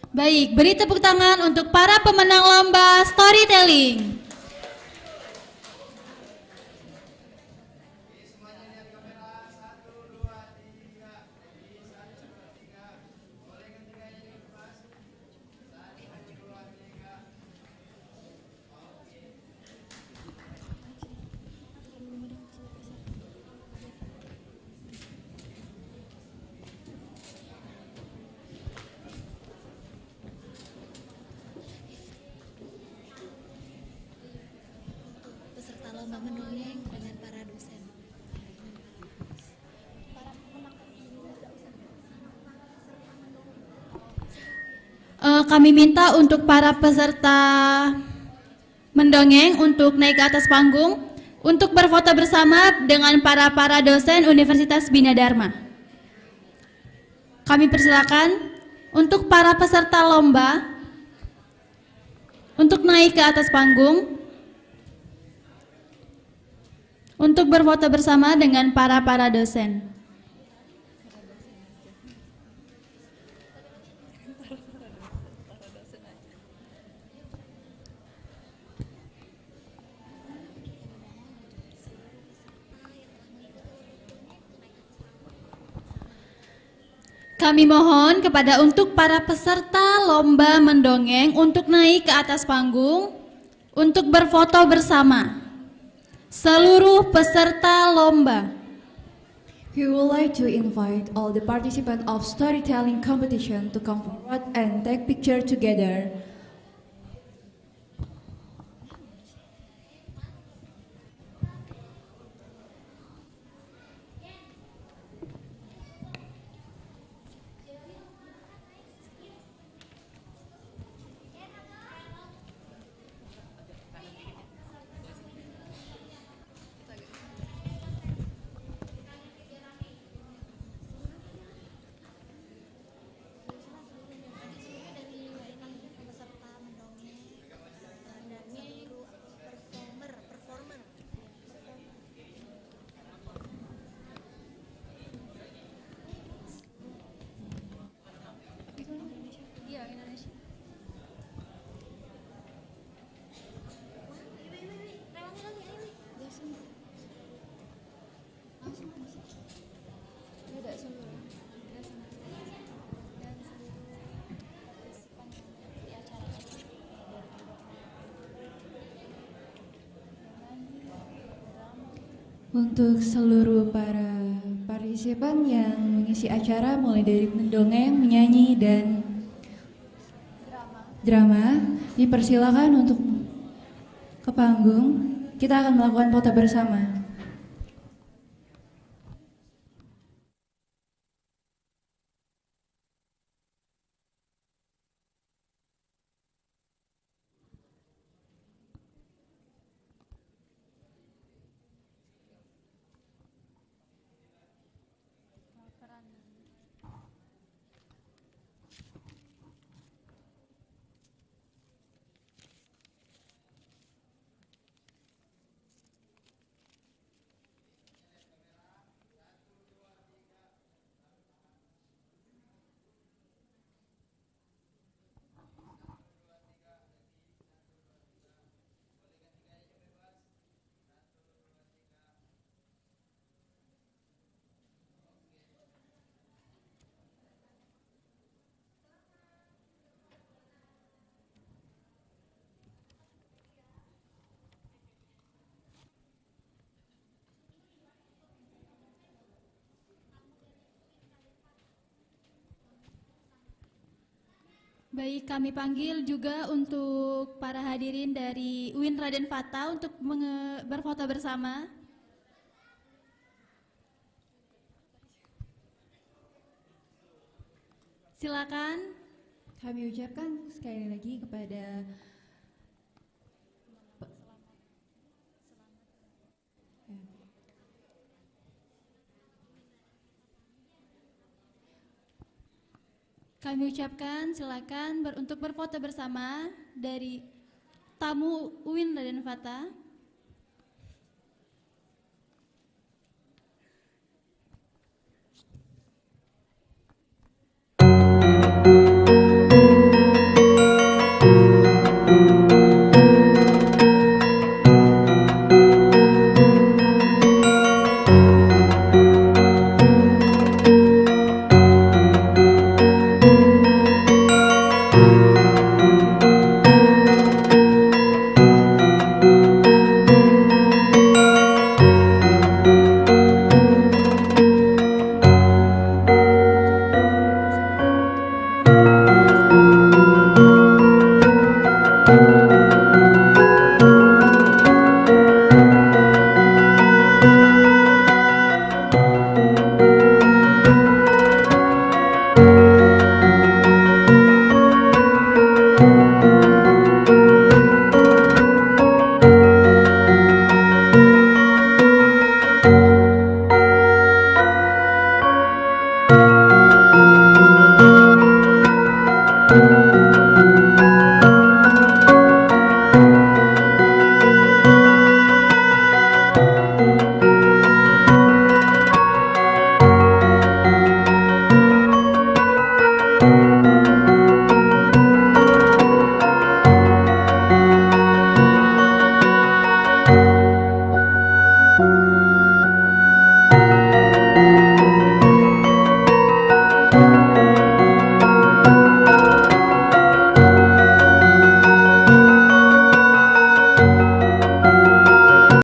Baik, beri tepuk tangan untuk para pemenang lomba storytelling. Peserta lomba mendongeng dengan para dosen. Kami minta untuk para peserta mendongeng untuk naik ke atas panggung untuk berfoto bersama dengan para dosen Universitas Bina Dharma. Kami persilakan untuk para peserta lomba untuk naik ke atas panggung untuk berfoto bersama dengan para dosen. Kami mohon kepada untuk para peserta lomba mendongeng untuk naik ke atas panggung untuk berfoto bersama. Seluruh peserta lomba. We would like to invite all the participants of storytelling competition to come forward and take picture together. Untuk seluruh para partisipan yang mengisi acara mulai dari mendongeng, menyanyi, dan drama, dipersilakan untuk ke panggung. Kita akan melakukan foto bersama. Baik, kami panggil juga untuk para hadirin dari UIN Raden Fata untuk berfoto bersama. Silakan. Kami ucapkan sekali lagi kepada Kami ucapkan silakan untuk berfoto bersama dari tamu UIN Raden Fata.